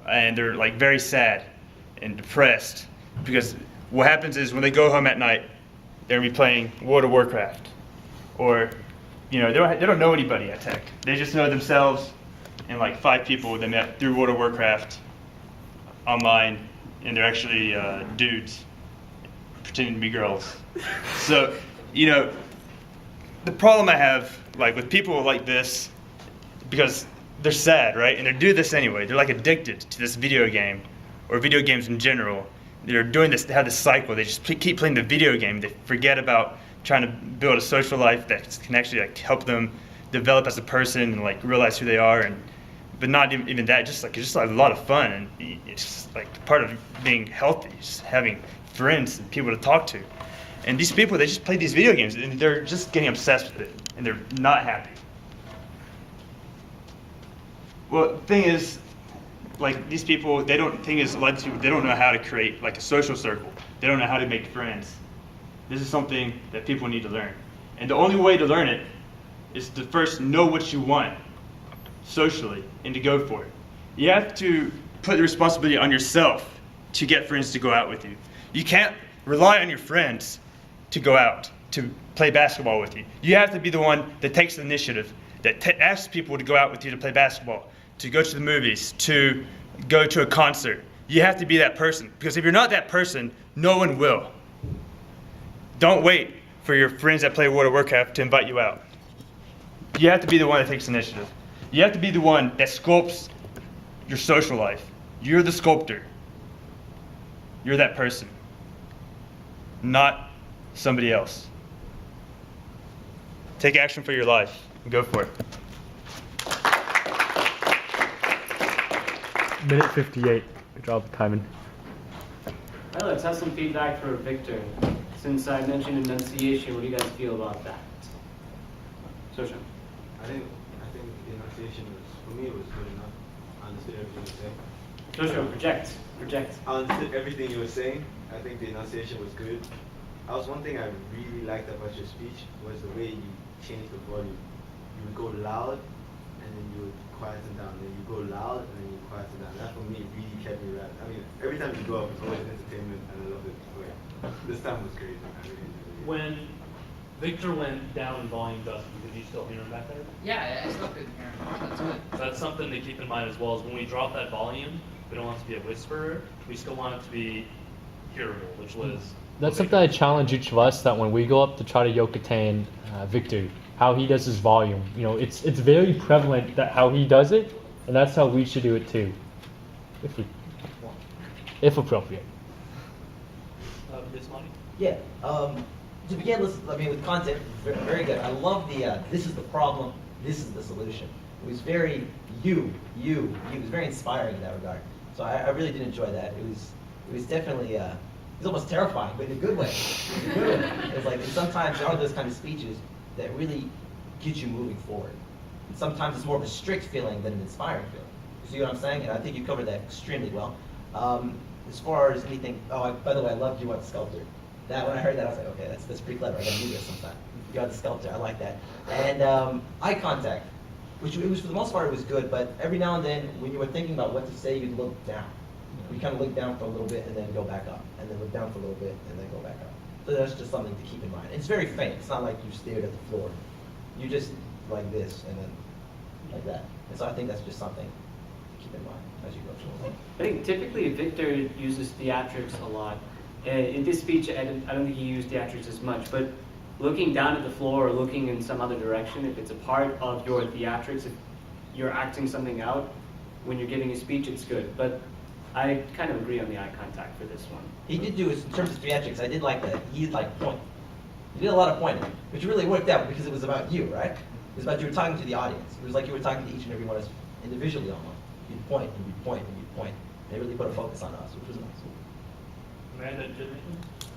and they're like very sad and depressed because what happens is when they go home at night, they're gonna be playing World of Warcraft, or they don't know anybody at Tech. They just know themselves and like 5 people they met through World of Warcraft online, and they're actually dudes pretending to be girls. So, the problem I have like with people like this, because they're sad, right? And they do this anyway. They're like addicted to this video game, or video games in general. They're doing this. They have this cycle. They just keep playing the video game. They forget about trying to build a social life that can actually like help them develop as a person and like realize who they are. But not even that. It's just like a lot of fun, and it's just like part of being healthy. Just having friends and people to talk to. And these people, they just play these video games, and they're just getting obsessed with it, and they're not happy. Well, the thing is, like these people, they don't know how to create like a social circle. They don't know how to make friends. This is something that people need to learn. And the only way to learn it is to first know what you want socially and to go for it. You have to put the responsibility on yourself to get friends to go out with you. You can't rely on your friends to go out to play basketball with you. You have to be the one that takes the initiative, that asks people to go out with you to play basketball, to go to the movies, to go to a concert. You have to be that person, because if you're not that person, no one will. Don't wait for your friends that play World of Warcraft to invite you out. You have to be the one that takes initiative. You have to be the one that sculpts your social life. You're the sculptor. You're that person, not somebody else. Take action for your life and go for it. Minute 58. Good job, Kyman. All right, let's have some feedback for Victor. Since I mentioned enunciation, what do you guys feel about that? Soshan. I think the enunciation for me, was good enough. I understood everything you were saying. Soshan, project. I understood everything you were saying. I think the enunciation was good. One thing I really liked about your speech was the way you changed the volume. You would go loud, and then you would quieten down. Then you go loud, and then you quieten down. That for me really kept me right. I mean, every time you go up, it's always entertainment, and I loved it. But this time was great. I really enjoyed it. When Victor went down in volume, Dustin, could you still hear him back there? Yeah, I still couldn't hear him. That's good. That's something to keep in mind as well, is when we drop that volume, we don't want it to be a whisperer. We still want it to be hearable, which was... That's something I challenge each of us, that when we go up to try to yokotain Victor, how he does his volume. It's very prevalent that how he does it, and that's how we should do it too, if appropriate. This money? Yeah. To begin, with content, very good. I love the this is the problem, this is the solution. It was very you. It was very inspiring in that regard. So I really did enjoy that. It was definitely it was almost terrifying, but in a good way. It's like sometimes there are those kind of speeches that really get you moving forward. And sometimes it's more of a strict feeling than an inspiring feeling. You see what I'm saying? And I think you covered that extremely well. As far as anything, by the way, I loved you on Sculptor. That when I heard that, I was like, okay, that's pretty clever. I gotta do this sometime. You are the Sculptor, I like that. And eye contact, which it was for the most part it was good, but every now and then when you were thinking about what to say, you'd look down. You kind of look down for a little bit and then go back up, and then look down for a little bit and then go back up. So that's just something to keep in mind. It's very faint. It's not like you stared at the floor. You just like this and then like that. And so I think that's just something to keep in mind as you go through. I think typically Victor uses theatrics a lot. In this speech, I don't think he used theatrics as much, but looking down at the floor or looking in some other direction, if it's a part of your theatrics, if you're acting something out when you're giving a speech, it's good. But I kind of agree on the eye contact for this one. He did do, in terms of theatrics, I did like that. He point. He did a lot of pointing, which really worked out because it was about you, right? It was about you were talking to the audience. It was like you were talking to each and every one of us individually almost. You'd point and you'd point and you'd point. They really put a focus on us, which was nice. Amanda, Jimmy?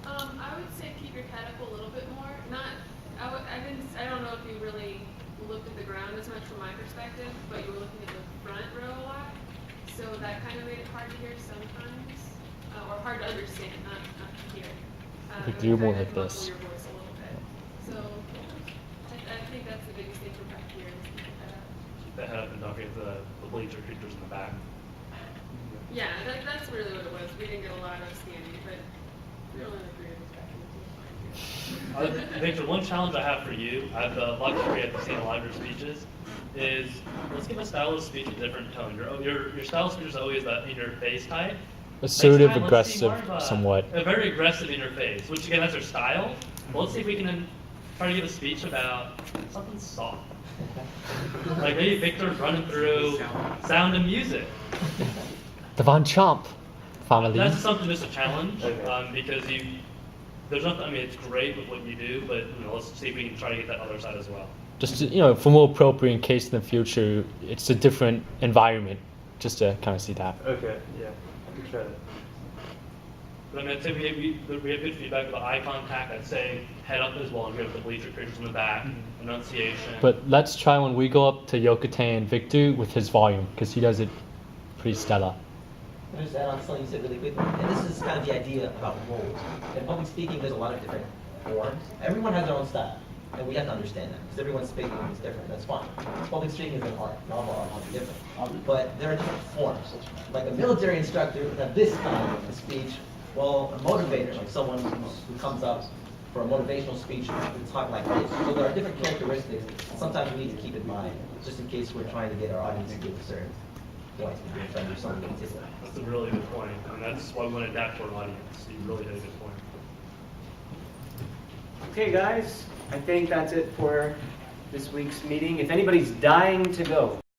I would say keep your head up a little bit more. I don't know if you really looked at the ground as much from my perspective, but you were looking at the front row a lot. So that kind of made it hard to hear sometimes, or hard to understand, not to hear. Do more Kind like of this. muffle your voice a little bit. So I think that's the biggest thing for back here is keep your head up. Keep that head up and don't forget the bleacher creatures in the back. Yeah, that's really what it was. We didn't get a lot of standing, but we don't really agree with that. Victor, one challenge I have for you, I have the luxury of seeing a lot of your speeches, is let's give a style of speech a different tone. Your style of speech is always that in your face type. Assertive, Next time, let's see aggressive, more of somewhat. A very aggressive in your face, which again, that's your style. But let's see if we can try to give a speech about something soft. Like maybe Victor's running through Sound of Music. The Von Chomp family. That's something just a challenge, because there's nothing, I mean, it's great with what you do, but let's see if we can try to get that other side as well. Just to, for more appropriate in case in the future it's a different environment, just to kind of see that. Okay, yeah, I can try that. But I mean, I'd say we have good feedback about eye contact. I'd say head up as well, and we have the bleacher creatures in the back, enunciation. But let's try when we go up to Yokotei and Victor with his volume, because he does it pretty stellar. Can I just add on something you said really quickly? And this is kind of the idea about roles. In public speaking, there's a lot of different forms. Everyone has their own style, and we have to understand that, because everyone's speaking is different. That's fine. Public speaking is an art. Novel art is different. But there are different forms. Like a military instructor would have this kind of speech, while a motivator, like someone who comes up for a motivational speech, would talk like this. So there are different characteristics. Sometimes we need to keep in mind, just in case we're trying to get our audience to give a certain point. We're trying to do something particular. That's a really good point, and that's why we want to adapt to our audience. You really had a good point. Okay, guys, I think that's it for this week's meeting. If anybody's dying to go,